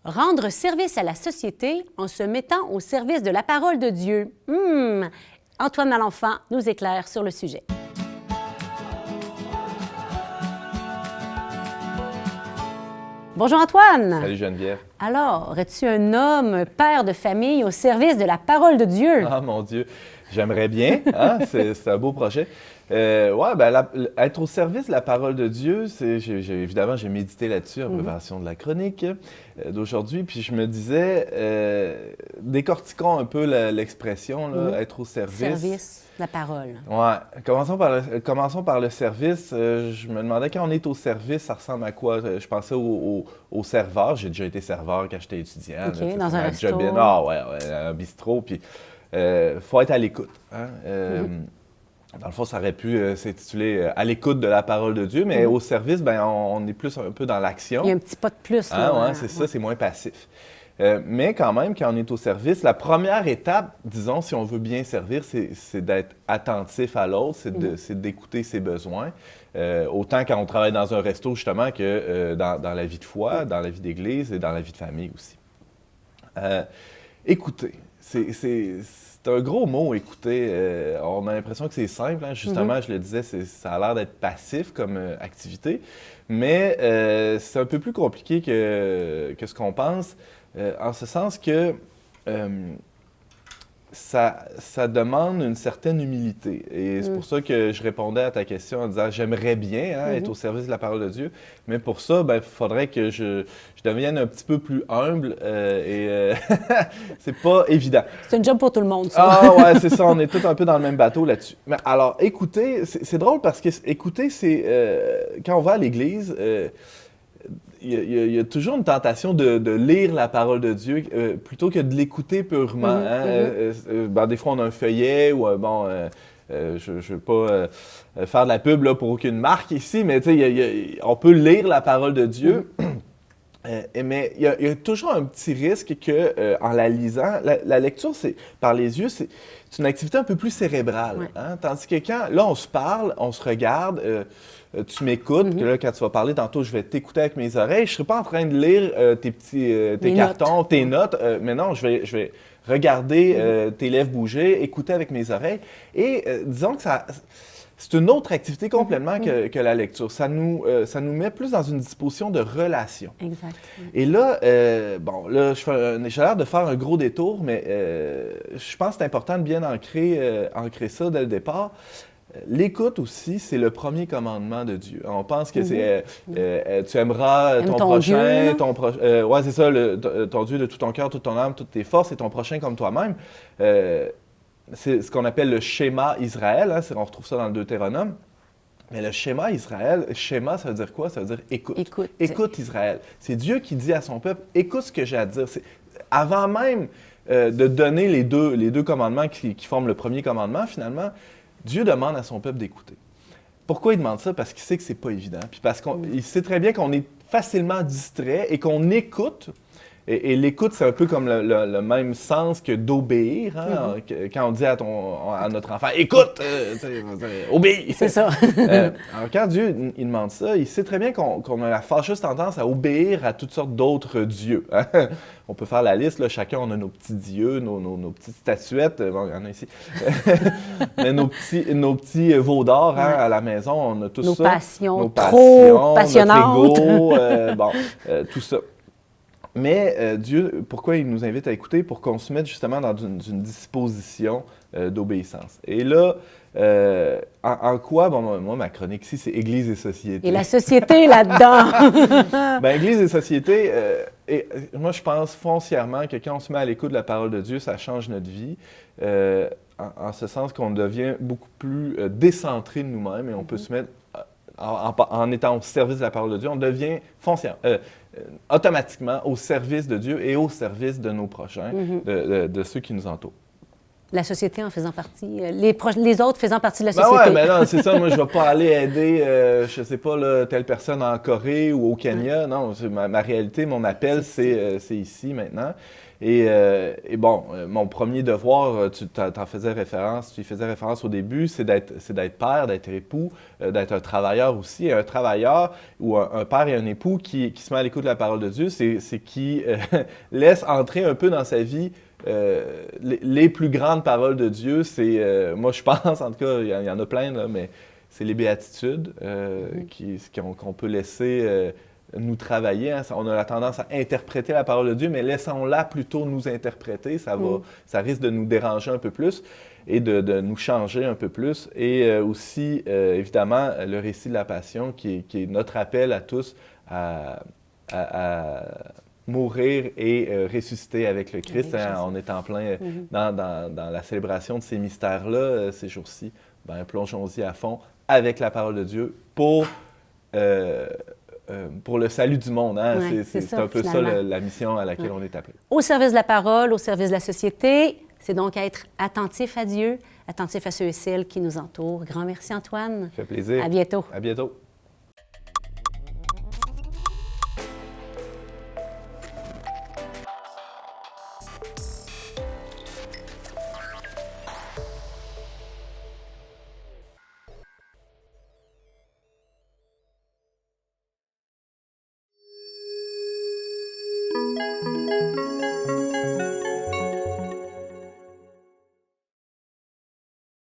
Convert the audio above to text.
Rendre service à la société en se mettant au service de la parole de Dieu. Antoine Malenfant nous éclaire sur le sujet. Bonjour Antoine. Salut Geneviève. Alors, es-tu un homme, père de famille au service de la parole de Dieu? Ah mon Dieu, j'aimerais bien, hein? C'est un beau projet. Être au service de la parole de Dieu, évidemment, j'ai médité là-dessus en préparation de la chronique d'aujourd'hui, puis je me disais, décortiquons un peu l'expression, être au service. Service, la parole. Ouais, commençons par le service. Je me demandais, quand on est au service, ça ressemble à quoi? Je pensais au serveur. J'ai déjà été serveur quand j'étais étudiant. OK, là, dans un resto. Un bistrot, puis faut être à l'écoute. Hein? Dans le fond, ça aurait pu s'intituler « À l'écoute de la parole de Dieu », mais au service, on est plus un peu dans l'action. Il y a un petit pas de plus. Là, ouais, c'est ça, c'est moins passif. Mais quand même, quand on est au service, la première étape, disons, si on veut bien servir, c'est d'être attentif à l'autre, c'est d'écouter ses besoins. Autant quand on travaille dans un resto, justement, que dans la vie de foi, dans la vie d'église et dans la vie de famille aussi. Écouter, c'est un gros mot, écouter. On a l'impression que c'est simple, hein? Justement, je le disais, ça a l'air d'être passif comme activité, mais c'est un peu plus compliqué que ce qu'on pense, en ce sens que ça demande une certaine humilité. Et c'est pour ça que je répondais à ta question en disant « J'aimerais bien être au service de la parole de Dieu », mais pour ça, il faudrait que je devienne un petit peu plus humble et c'est pas évident. C'est un job pour tout le monde, ça. Ah ouais, c'est ça, on est tous un peu dans le même bateau là-dessus. Mais alors, écouter, c'est drôle parce que écouter, c'est quand on va à l'église, il y a toujours une tentation de lire la parole de Dieu plutôt que de l'écouter purement. Des fois, on a un feuillet ou je ne veux pas faire de la pub là, pour aucune marque ici, mais on peut lire la parole de Dieu. Mais il y a toujours un petit risque qu'en la lisant, la lecture par les yeux, c'est une activité un peu plus cérébrale. Ouais. Hein? Tandis que là, on se parle, on se regarde, tu m'écoutes, que là, quand tu vas parler tantôt, je vais t'écouter avec mes oreilles. Je ne serai pas en train de lire tes cartons, tes notes, mais non, je vais regarder tes lèvres bouger, écouter avec mes oreilles. Et disons que c'est une autre activité complètement que la lecture. Ça nous met plus dans une disposition de relation. Exact. Et là, j'ai l'air de faire un gros détour, mais je pense que c'est important de bien ancrer ça dès le départ. L'écoute aussi, c'est le premier commandement de Dieu. On pense que c'est tu aimeras ton prochain, c'est ça, ton Dieu de tout ton cœur, toute ton âme, toutes tes forces, et ton prochain comme toi-même. C'est ce qu'on appelle le schéma Israël, hein, on retrouve ça dans le Deutéronome. Mais le schéma Israël, schéma, ça veut dire quoi? Ça veut dire écoute. Écoute Israël. C'est Dieu qui dit à son peuple, écoute ce que j'ai à te dire. Avant même de donner les deux commandements qui forment le premier commandement, finalement, Dieu demande à son peuple d'écouter. Pourquoi il demande ça? Parce qu'il sait que c'est pas évident. Puis parce qu'il sait très bien qu'on est facilement distrait et qu'on écoute. Et l'écoute, c'est un peu comme le même sens que d'obéir. Hein? Quand on dit à notre enfant « Écoute! Obéis! » C'est ça. Alors, quand Dieu il demande ça, il sait très bien qu'on a la fâcheuse tendance à obéir à toutes sortes d'autres dieux. Hein? On peut faire la liste, là, chacun on a nos petits dieux, nos petites statuettes. Bon, il y en a ici. Mais nos petits veaux d'or à la maison, on a tout nos ça. Passions trop passionnantes. Notre ego, tout ça. Mais Dieu, pourquoi il nous invite à écouter? Pour qu'on se mette justement dans une disposition d'obéissance. Et là, en quoi? Moi, ma chronique ici, c'est Église et société. Et la société là-dedans? Église et société, moi, je pense foncièrement que quand on se met à l'écoute de la parole de Dieu, ça change notre vie. En ce sens qu'on devient beaucoup plus décentré de nous-mêmes et on peut se mettre, en étant au service de la parole de Dieu, on devient foncièrement, automatiquement au service de Dieu et au service de nos prochains, de ceux qui nous entourent. La société en faisant partie, les autres faisant partie de la Ben société. ouais, mais non, c'est ça. Moi, je vais pas aller aider, je sais pas, là, telle personne en Corée ou au Kenya. Non, ma réalité, mon appel, c'est ici, maintenant. Et bon, mon premier devoir, tu y faisais référence au début, c'est d'être père, d'être époux, d'être un travailleur aussi. Et un travailleur ou un père et un époux qui se met à l'écoute de la parole de Dieu, c'est qui laisse entrer un peu dans sa vie les plus grandes paroles de Dieu. C'est, moi, je pense, en tout cas, il y en a plein, là, mais c'est les béatitudes qu'on peut laisser nous travailler. Hein. On a la tendance à interpréter la parole de Dieu, mais laissons-la plutôt nous interpréter. Ça risque de nous déranger un peu plus et de nous changer un peu plus. Et aussi, évidemment, le récit de la Passion, qui est notre appel à tous à mourir et ressusciter avec le Christ. Hein, on est en plein dans la célébration de ces mystères-là, ces jours-ci. Ben, plongeons-y à fond avec la parole de Dieu pour le salut du monde. Hein? Ouais, c'est un peu finalement. ça la mission à laquelle on est appelé. Au service de la parole, au service de la société, c'est donc être attentif à Dieu, attentif à ceux et celles qui nous entourent. Grand merci, Antoine. Ça fait plaisir. À bientôt. À bientôt.